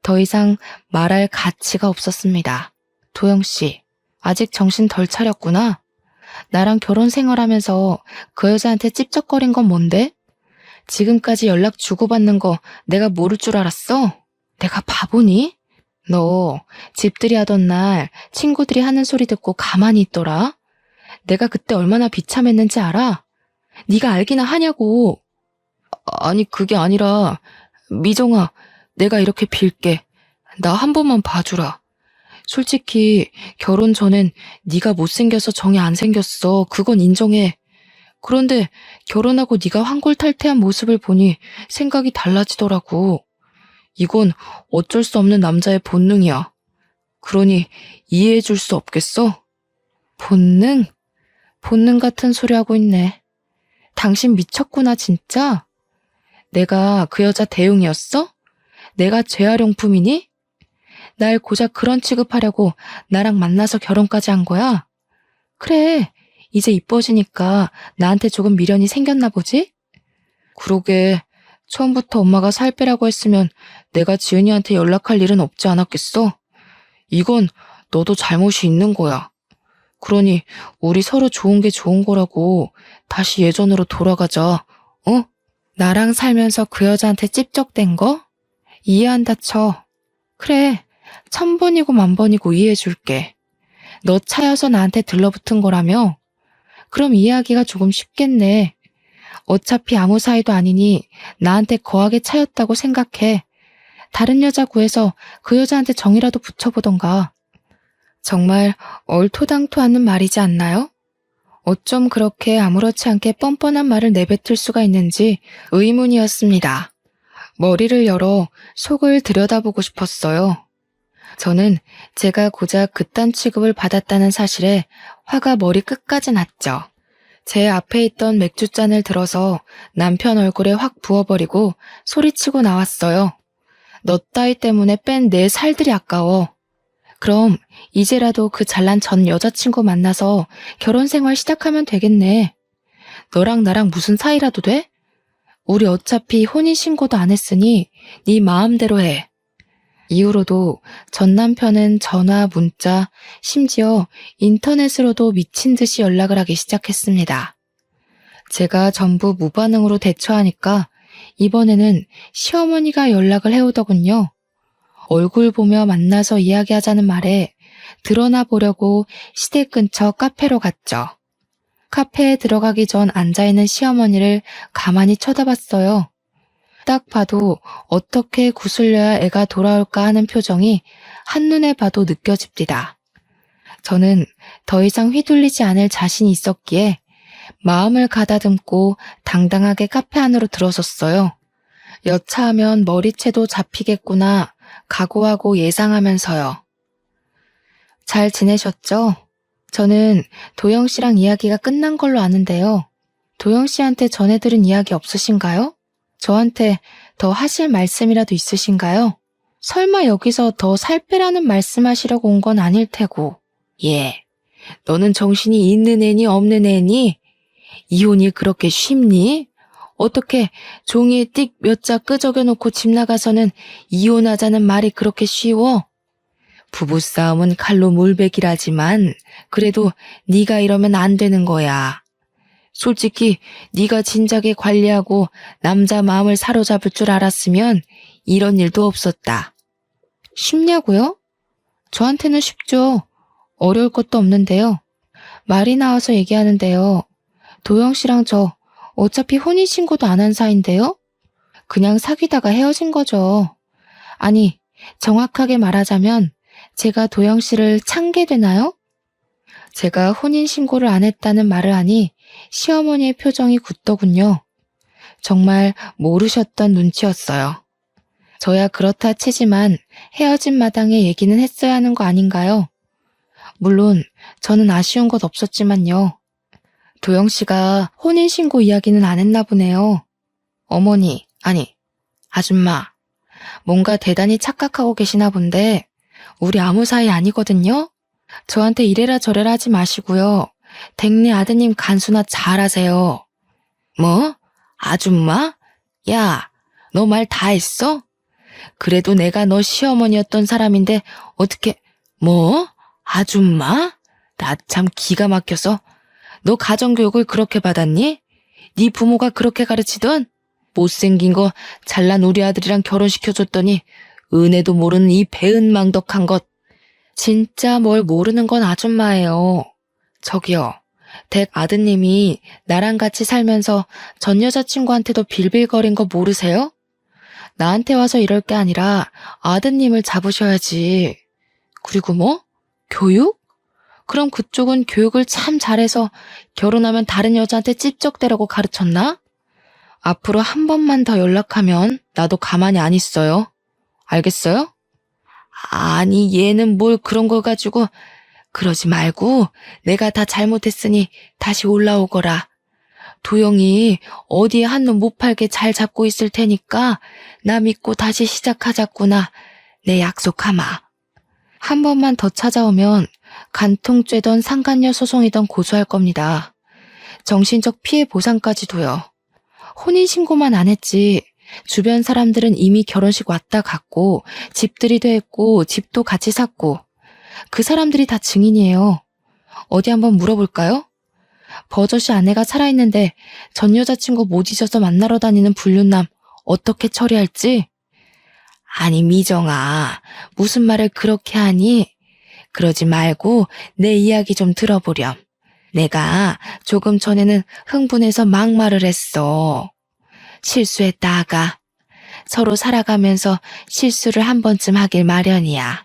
S1: 더 이상 말할 가치가 없었습니다. 도영씨, 아직 정신 덜 차렸구나. 나랑 결혼 생활하면서 그 여자한테 찝쩍거린 건 뭔데? 지금까지 연락 주고받는 거 내가 모를 줄 알았어? 내가 바보니? 너 집들이 하던 날 친구들이 하는 소리 듣고 가만히 있더라? 내가 그때 얼마나 비참했는지 알아? 네가 알기나 하냐고. 아니 그게 아니라 미정아, 내가 이렇게 빌게. 나 한 번만 봐주라. 솔직히 결혼 전엔 네가 못생겨서 정이 안 생겼어. 그건 인정해. 그런데 결혼하고 네가 환골탈태한 모습을 보니 생각이 달라지더라고. 이건 어쩔 수 없는 남자의 본능이야. 그러니 이해해 줄 수 없겠어? 본능? 본능 같은 소리 하고 있네. 당신 미쳤구나 진짜? 내가 그 여자 대용이었어? 내가 재활용품이니? 날 고작 그런 취급하려고 나랑 만나서 결혼까지 한 거야? 그래, 이제 이뻐지니까 나한테 조금 미련이 생겼나 보지? 그러게, 처음부터 엄마가 살 빼라고 했으면 내가 지은이한테 연락할 일은 없지 않았겠어? 이건 너도 잘못이 있는 거야. 그러니 우리 서로 좋은 게 좋은 거라고 다시 예전으로 돌아가자, 어? 나랑 살면서 그 여자한테 찝쩍댄 거? 이해한다 쳐. 그래, 1000번이고 10,000번이고 이해해줄게. 너 차여서 나한테 들러붙은 거라며? 그럼 이해하기가 조금 쉽겠네. 어차피 아무 사이도 아니니 나한테 거하게 차였다고 생각해. 다른 여자 구해서 그 여자한테 정이라도 붙여보던가. 정말 얼토당토 않는 말이지 않나요? 어쩜 그렇게 아무렇지 않게 뻔뻔한 말을 내뱉을 수가 있는지 의문이었습니다. 머리를 열어 속을 들여다보고 싶었어요. 저는 제가 고작 그딴 취급을 받았다는 사실에 화가 머리 끝까지 났죠. 제 앞에 있던 맥주잔을 들어서 남편 얼굴에 확 부어버리고 소리치고 나왔어요. 너 따위 때문에 뺀 내 살들이 아까워. 그럼 이제라도 그 잘난 전 여자친구 만나서 결혼 생활 시작하면 되겠네. 너랑 나랑 무슨 사이라도 돼? 우리 어차피 혼인신고도 안 했으니 네 마음대로 해. 이후로도 전 남편은 전화, 문자, 심지어 인터넷으로도 미친 듯이 연락을 하기 시작했습니다. 제가 전부 무반응으로 대처하니까 이번에는 시어머니가 연락을 해오더군요. 얼굴 보며 만나서 이야기하자는 말에 드러나 보려고 시댁 근처 카페로 갔죠. 카페에 들어가기 전 앉아있는 시어머니를 가만히 쳐다봤어요. 딱 봐도 어떻게 구슬려야 애가 돌아올까 하는 표정이 한눈에 봐도 느껴집니다. 저는 더 이상 휘둘리지 않을 자신이 있었기에 마음을 가다듬고 당당하게 카페 안으로 들어섰어요. 여차하면 머리채도 잡히겠구나 각오하고 예상하면서요. 잘 지내셨죠? 저는 도영 씨랑 이야기가 끝난 걸로 아는데요. 도영 씨한테 전해들은 이야기 없으신가요? 저한테 더 하실 말씀이라도 있으신가요? 설마 여기서 더 살 빼라는 말씀하시려고 온 건 아닐 테고. 예, 너는 정신이 있는 애니 없는 애니? 이혼이 그렇게 쉽니? 어떻게 종이에 띡 몇 자 끄적여놓고 집 나가서는 이혼하자는 말이 그렇게 쉬워? 부부싸움은 칼로 물베기라지만 그래도 네가 이러면 안 되는 거야. 솔직히 네가 진작에 관리하고 남자 마음을 사로잡을 줄 알았으면 이런 일도 없었다. 쉽냐고요? 저한테는 쉽죠. 어려울 것도 없는데요. 말이 나와서 얘기하는데요. 도영 씨랑 저 어차피 혼인신고도 안 한 사이인데요? 그냥 사귀다가 헤어진 거죠. 아니, 정확하게 말하자면 제가 도영 씨를 찬게 되나요? 제가 혼인신고를 안 했다는 말을 하니 시어머니의 표정이 굳더군요. 정말 모르셨던 눈치였어요. 저야 그렇다 치지만 헤어진 마당에 얘기는 했어야 하는 거 아닌가요? 물론 저는 아쉬운 것 없었지만요. 도영 씨가 혼인신고 이야기는 안 했나 보네요. 어머니, 아니, 아줌마, 뭔가 대단히 착각하고 계시나 본데 우리 아무 사이 아니거든요? 저한테 이래라 저래라 하지 마시고요. 댁내 아드님 간수나 잘하세요. 뭐? 아줌마? 야, 너 말 다 했어? 그래도 내가 너 시어머니였던 사람인데 어떻게, 뭐? 아줌마? 나 참 기가 막혀서. 너 가정교육을 그렇게 받았니? 네 부모가 그렇게 가르치던? 못생긴 거 잘난 우리 아들이랑 결혼시켜줬더니 은혜도 모르는 이 배은망덕한 것. 진짜 뭘 모르는 건 아줌마예요. 저기요, 댁 아드님이 나랑 같이 살면서 전 여자친구한테도 빌빌거린 거 모르세요? 나한테 와서 이럴 게 아니라 아드님을 잡으셔야지. 그리고 뭐? 교육? 그럼 그쪽은 교육을 참 잘해서 결혼하면 다른 여자한테 찝쩍대라고 가르쳤나? 앞으로 한 번만 더 연락하면 나도 가만히 안 있어요. 알겠어요? 아니, 얘는 뭘 그런 걸 가지고. 그러지 말고 내가 다 잘못했으니 다시 올라오거라. 도영이 어디에 한눈 못 팔게 잘 잡고 있을 테니까 나 믿고 다시 시작하자꾸나. 내 약속하마. 한 번만 더 찾아오면 간통죄던 상간녀 소송이던 고소할 겁니다. 정신적 피해 보상까지도요. 혼인신고만 안 했지. 주변 사람들은 이미 결혼식 왔다 갔고 집들이도 했고 집도 같이 샀고 그 사람들이 다 증인이에요. 어디 한번 물어볼까요? 버젓이 아내가 살아있는데 전 여자친구 못 잊어서 만나러 다니는 불륜남 어떻게 처리할지? 아니 미정아, 무슨 말을 그렇게 하니? 그러지 말고 내 이야기 좀 들어보렴. 내가 조금 전에는 흥분해서 막말을 했어. 실수했다가 서로 살아가면서 실수를 한 번쯤 하길 마련이야.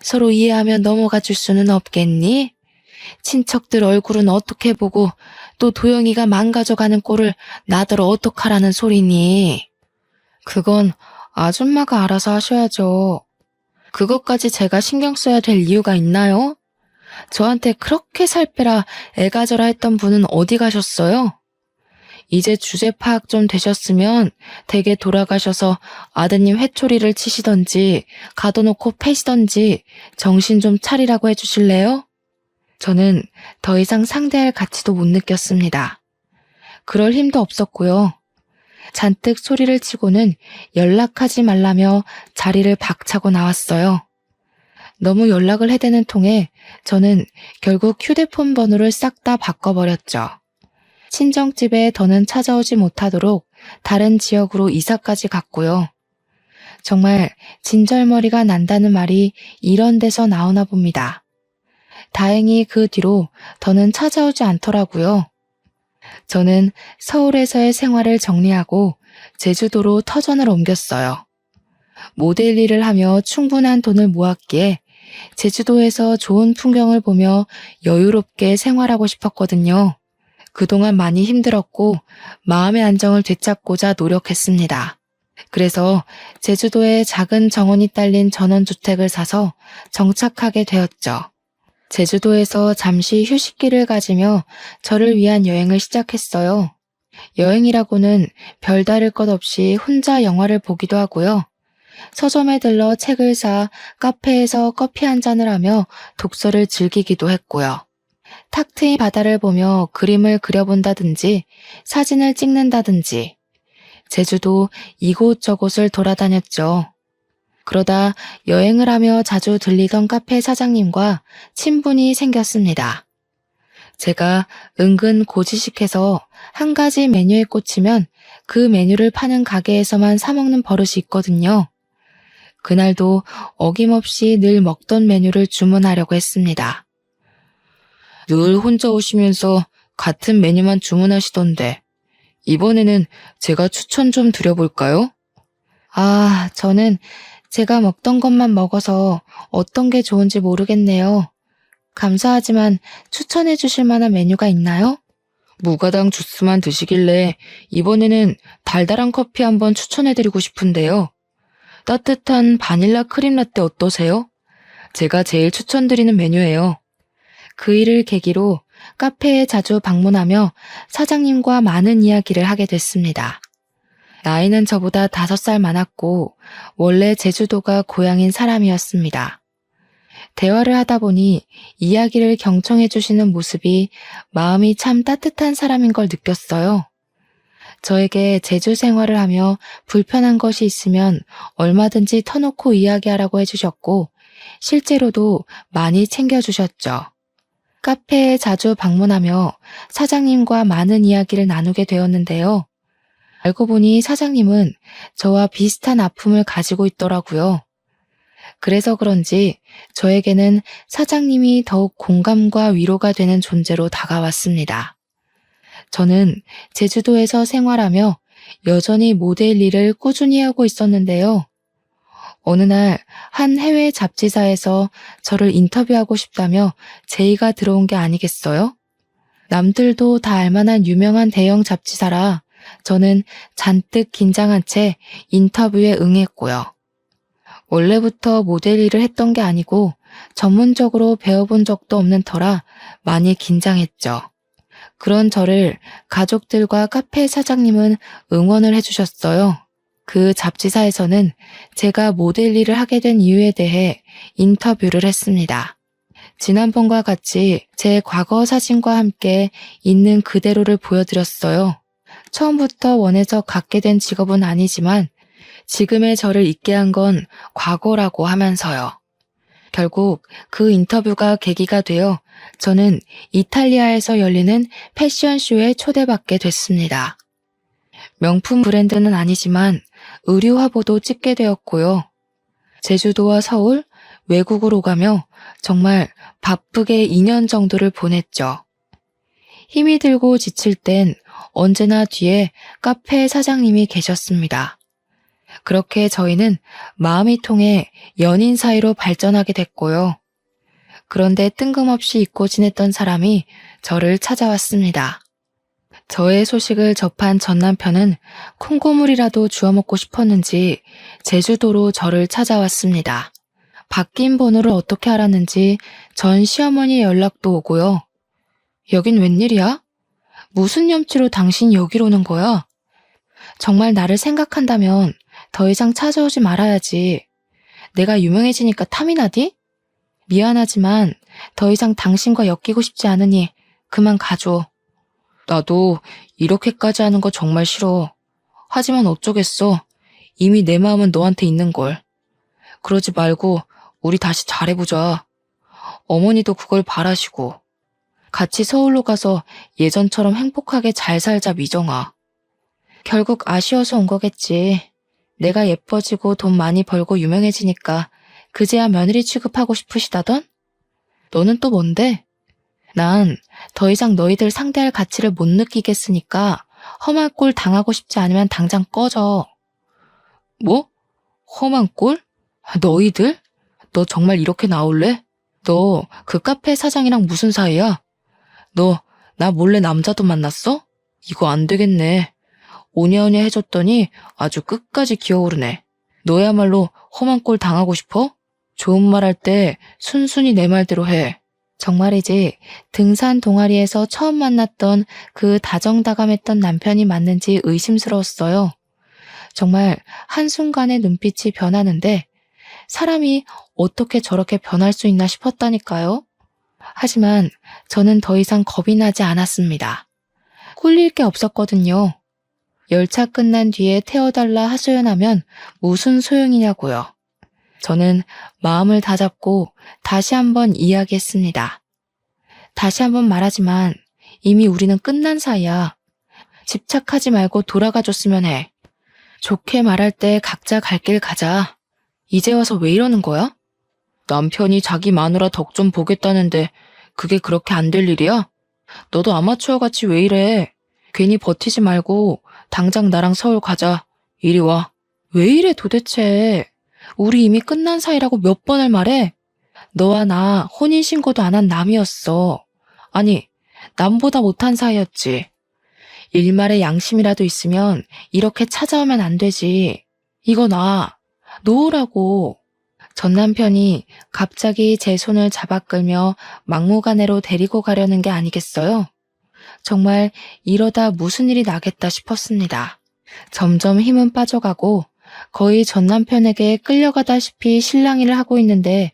S1: 서로 이해하며 넘어가 줄 수는 없겠니? 친척들 얼굴은 어떻게 보고 또 도영이가 망가져가는 꼴을 나더러 어떡하라는 소리니? 그건 아줌마가 알아서 하셔야죠. 그것까지 제가 신경 써야 될 이유가 있나요? 저한테 그렇게 살 빼라 애가져라 했던 분은 어디 가셨어요? 이제 주제 파악 좀 되셨으면 댁에 돌아가셔서 아드님 회초리를 치시던지 가둬놓고 패시던지 정신 좀 차리라고 해주실래요? 저는 더 이상 상대할 가치도 못 느꼈습니다. 그럴 힘도 없었고요. 잔뜩 소리를 치고는 연락하지 말라며 자리를 박차고 나왔어요. 너무 연락을 해대는 통에 저는 결국 휴대폰 번호를 싹 다 바꿔버렸죠. 친정집에 더는 찾아오지 못하도록 다른 지역으로 이사까지 갔고요. 정말 진절머리가 난다는 말이 이런 데서 나오나 봅니다. 다행히 그 뒤로 더는 찾아오지 않더라고요. 저는 서울에서의 생활을 정리하고 제주도로 터전을 옮겼어요. 모델 일을 하며 충분한 돈을 모았기에 제주도에서 좋은 풍경을 보며 여유롭게 생활하고 싶었거든요. 그동안 많이 힘들었고 마음의 안정을 되찾고자 노력했습니다. 그래서 제주도에 작은 정원이 딸린 전원주택을 사서 정착하게 되었죠. 제주도에서 잠시 휴식기를 가지며 저를 위한 여행을 시작했어요. 여행이라고는 별다를 것 없이 혼자 영화를 보기도 하고요. 서점에 들러 책을 사 카페에서 커피 한 잔을 하며 독서를 즐기기도 했고요. 탁 트인 바다를 보며 그림을 그려본다든지 사진을 찍는다든지 제주도 이곳저곳을 돌아다녔죠. 그러다 여행을 하며 자주 들리던 카페 사장님과 친분이 생겼습니다. 제가 은근 고지식해서 한 가지 메뉴에 꽂히면 그 메뉴를 파는 가게에서만 사 먹는 버릇이 있거든요. 그날도 어김없이 늘 먹던 메뉴를 주문하려고 했습니다. 늘 혼자 오시면서 같은 메뉴만 주문하시던데 이번에는 제가 추천 좀 드려볼까요? 저는 제가 먹던 것만 먹어서 어떤 게 좋은지 모르겠네요. 감사하지만 추천해 주실 만한 메뉴가 있나요? 무가당 주스만 드시길래 이번에는 달달한 커피 한번 추천해드리고 싶은데요. 따뜻한 바닐라 크림 라떼 어떠세요? 제가 제일 추천드리는 메뉴예요. 그 일을 계기로 카페에 자주 방문하며 사장님과 많은 이야기를 하게 됐습니다. 나이는 저보다 5살 많았고 원래 제주도가 고향인 사람이었습니다. 대화를 하다 보니 이야기를 경청해 주시는 모습이 마음이 참 따뜻한 사람인 걸 느꼈어요. 저에게 제주 생활을 하며 불편한 것이 있으면 얼마든지 터놓고 이야기하라고 해주셨고 실제로도 많이 챙겨주셨죠. 카페에 자주 방문하며 사장님과 많은 이야기를 나누게 되었는데요. 알고 보니 사장님은 저와 비슷한 아픔을 가지고 있더라고요. 그래서 그런지 저에게는 사장님이 더욱 공감과 위로가 되는 존재로 다가왔습니다. 저는 제주도에서 생활하며 여전히 모델 일을 꾸준히 하고 있었는데요. 어느 날 한 해외 잡지사에서 저를 인터뷰하고 싶다며 제의가 들어온 게 아니겠어요? 남들도 다 알만한 유명한 대형 잡지사라 저는 잔뜩 긴장한 채 인터뷰에 응했고요. 원래부터 모델 일을 했던 게 아니고 전문적으로 배워본 적도 없는 터라 많이 긴장했죠. 그런 저를 가족들과 카페 사장님은 응원을 해주셨어요. 그 잡지사에서는 제가 모델 일을 하게 된 이유에 대해 인터뷰를 했습니다. 지난번과 같이 제 과거 사진과 함께 있는 그대로를 보여드렸어요. 처음부터 원해서 갖게 된 직업은 아니지만 지금의 저를 있게 한 건 과거라고 하면서요. 결국 그 인터뷰가 계기가 되어 저는 이탈리아에서 열리는 패션쇼에 초대받게 됐습니다. 명품 브랜드는 아니지만 의류 화보도 찍게 되었고요. 제주도와 서울, 외국으로 가며 정말 바쁘게 2년 정도를 보냈죠. 힘이 들고 지칠 땐 언제나 뒤에 카페 사장님이 계셨습니다. 그렇게 저희는 마음이 통해 연인 사이로 발전하게 됐고요. 그런데 뜬금없이 잊고 지냈던 사람이 저를 찾아왔습니다. 저의 소식을 접한 전 남편은 콩고물이라도 주워 먹고 싶었는지 제주도로 저를 찾아왔습니다. 바뀐 번호를 어떻게 알았는지 전 시어머니 연락도 오고요. 여긴 웬일이야? 무슨 염치로 당신이 여기로 오는 거야? 정말 나를 생각한다면 더 이상 찾아오지 말아야지. 내가 유명해지니까 탐이 나디? 미안하지만 더 이상 당신과 엮이고 싶지 않으니 그만 가줘. 나도 이렇게까지 하는 거 정말 싫어. 하지만 어쩌겠어. 이미 내 마음은 너한테 있는걸. 그러지 말고 우리 다시 잘해보자. 어머니도 그걸 바라시고. 같이 서울로 가서 예전처럼 행복하게 잘 살자, 미정아. 결국 아쉬워서 온 거겠지. 내가 예뻐지고 돈 많이 벌고 유명해지니까 그제야 며느리 취급하고 싶으시다던? 너는 또 뭔데? 난 더 이상 너희들 상대할 가치를 못 느끼겠으니까 험한 꼴 당하고 싶지 않으면 당장 꺼져. 뭐? 험한 꼴? 너희들? 너 정말 이렇게 나올래? 너 그 카페 사장이랑 무슨 사이야? 너 나 몰래 남자도 만났어? 이거 안 되겠네. 오냐오냐 해줬더니 아주 끝까지 기어오르네. 너야말로 험한 꼴 당하고 싶어? 좋은 말 할 때 순순히 내 말대로 해. 정말이지 등산 동아리에서 처음 만났던 그 다정다감했던 남편이 맞는지 의심스러웠어요. 정말 한순간에 눈빛이 변하는데 사람이 어떻게 저렇게 변할 수 있나 싶었다니까요. 하지만 저는 더 이상 겁이 나지 않았습니다. 꿀릴 게 없었거든요. 열차 끝난 뒤에 태워달라 하소연하면 무슨 소용이냐고요. 저는 마음을 다잡고 다시 한번 이야기했습니다. 다시 한번 말하지만 이미 우리는 끝난 사이야. 집착하지 말고 돌아가줬으면 해. 좋게 말할 때 각자 갈 길 가자. 이제 와서 왜 이러는 거야? 남편이 자기 마누라 덕 좀 보겠다는데 그게 그렇게 안 될 일이야? 너도 아마추어 같이 왜 이래? 괜히 버티지 말고 당장 나랑 서울 가자. 이리 와. 왜 이래 도대체? 우리 이미 끝난 사이라고 몇 번을 말해? 너와 나 혼인신고도 안 한 남이었어. 아니, 남보다 못한 사이였지. 일말의 양심이라도 있으면 이렇게 찾아오면 안 되지. 이거 나 놓으라고. 전 남편이 갑자기 제 손을 잡아 끌며 막무가내로 데리고 가려는 게 아니겠어요? 정말 이러다 무슨 일이 나겠다 싶었습니다. 점점 힘은 빠져가고 거의 전 남편에게 끌려가다시피 실랑이를 하고 있는데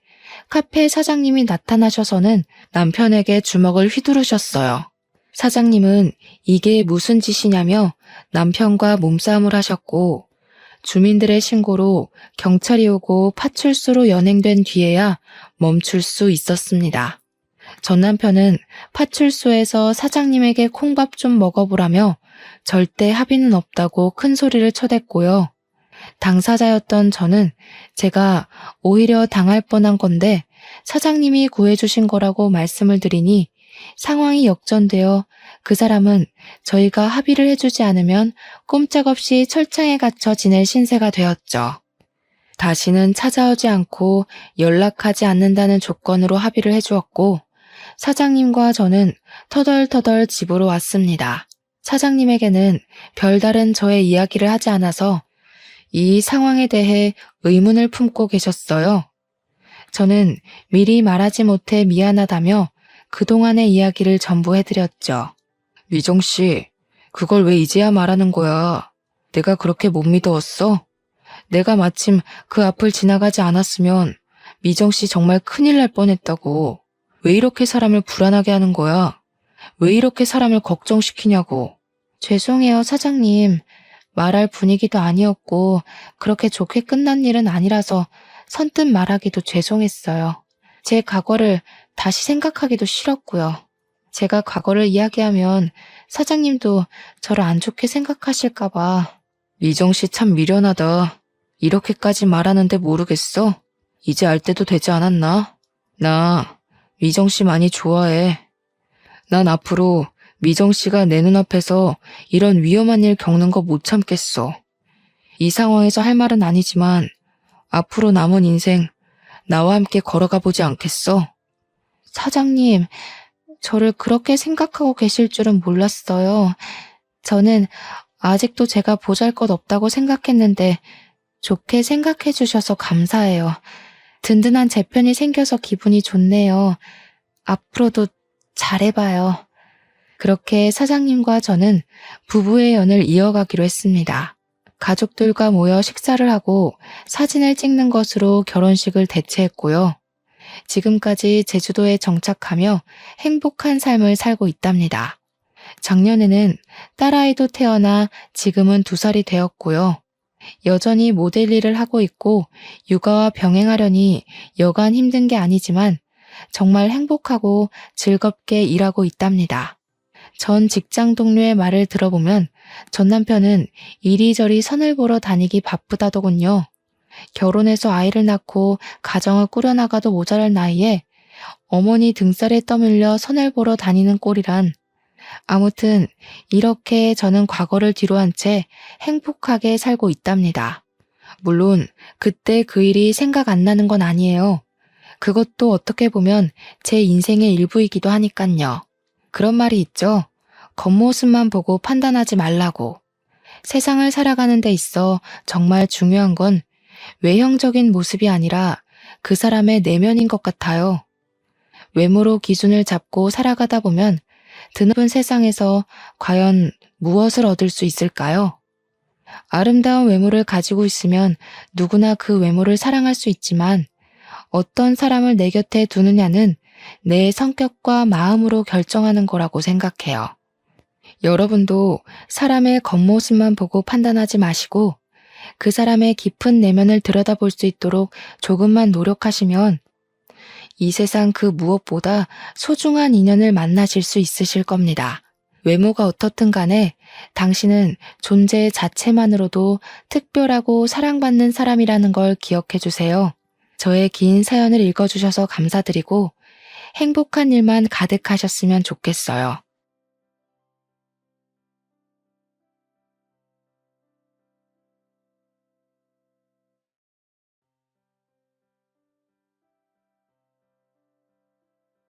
S1: 카페 사장님이 나타나셔서는 남편에게 주먹을 휘두르셨어요. 사장님은 이게 무슨 짓이냐며 남편과 몸싸움을 하셨고 주민들의 신고로 경찰이 오고 파출소로 연행된 뒤에야 멈출 수 있었습니다. 전 남편은 파출소에서 사장님에게 콩밥 좀 먹어보라며 절대 합의는 없다고 큰 소리를 쳐댔고요. 당사자였던 저는 제가 오히려 당할 뻔한 건데 사장님이 구해주신 거라고 말씀을 드리니 상황이 역전되어 그 사람은 저희가 합의를 해주지 않으면 꼼짝없이 철창에 갇혀 지낼 신세가 되었죠. 다시는 찾아오지 않고 연락하지 않는다는 조건으로 합의를 해주었고 사장님과 저는 터덜터덜 집으로 왔습니다. 사장님에게는 별다른 저의 이야기를 하지 않아서 이 상황에 대해 의문을 품고 계셨어요. 저는 미리 말하지 못해 미안하다며 그동안의 이야기를 전부 해드렸죠. 미정 씨, 그걸 왜 이제야 말하는 거야? 내가 그렇게 못 믿어왔어? 내가 마침 그 앞을 지나가지 않았으면 미정 씨 정말 큰일 날 뻔했다고. 왜 이렇게 사람을 불안하게 하는 거야? 왜 이렇게 사람을 걱정시키냐고. 죄송해요, 사장님. 말할 분위기도 아니었고 그렇게 좋게 끝난 일은 아니라서 선뜻 말하기도 죄송했어요. 제 과거를 다시 생각하기도 싫었고요. 제가 과거를 이야기하면 사장님도 저를 안 좋게 생각하실까 봐. 미정 씨 참 미련하다. 이렇게까지 말하는데 모르겠어? 이제 알 때도 되지 않았나? 나 미정 씨 많이 좋아해. 난 앞으로 미정 씨가 내 눈앞에서 이런 위험한 일 겪는 거 못 참겠어. 이 상황에서 할 말은 아니지만 앞으로 남은 인생 나와 함께 걸어가 보지 않겠어? 사장님, 저를 그렇게 생각하고 계실 줄은 몰랐어요. 저는 아직도 제가 보잘것 없다고 생각했는데 좋게 생각해 주셔서 감사해요. 든든한 제 편이 생겨서 기분이 좋네요. 앞으로도 잘해봐요. 그렇게 사장님과 저는 부부의 연을 이어가기로 했습니다. 가족들과 모여 식사를 하고 사진을 찍는 것으로 결혼식을 대체했고요. 지금까지 제주도에 정착하며 행복한 삶을 살고 있답니다. 작년에는 딸아이도 태어나 지금은 2살이 되었고요. 여전히 모델 일을 하고 있고 육아와 병행하려니 여간 힘든 게 아니지만 정말 행복하고 즐겁게 일하고 있답니다. 전 직장 동료의 말을 들어보면 전 남편은 이리저리 선을 보러 다니기 바쁘다더군요. 결혼해서 아이를 낳고 가정을 꾸려나가도 모자랄 나이에 어머니 등살에 떠밀려 선을 보러 다니는 꼴이란. 아무튼 이렇게 저는 과거를 뒤로한 채 행복하게 살고 있답니다. 물론 그때 그 일이 생각 안 나는 건 아니에요. 그것도 어떻게 보면 제 인생의 일부이기도 하니깐요. 그런 말이 있죠. 겉모습만 보고 판단하지 말라고. 세상을 살아가는 데 있어 정말 중요한 건 외형적인 모습이 아니라 그 사람의 내면인 것 같아요. 외모로 기준을 잡고 살아가다 보면 드넓은 세상에서 과연 무엇을 얻을 수 있을까요? 아름다운 외모를 가지고 있으면 누구나 그 외모를 사랑할 수 있지만 어떤 사람을 내 곁에 두느냐는 내 성격과 마음으로 결정하는 거라고 생각해요. 여러분도 사람의 겉모습만 보고 판단하지 마시고 그 사람의 깊은 내면을 들여다볼 수 있도록 조금만 노력하시면 이 세상 그 무엇보다 소중한 인연을 만나실 수 있으실 겁니다. 외모가 어떻든 간에 당신은 존재 자체만으로도 특별하고 사랑받는 사람이라는 걸 기억해 주세요. 저의 긴 사연을 읽어주셔서 감사드리고 행복한 일만 가득하셨으면 좋겠어요.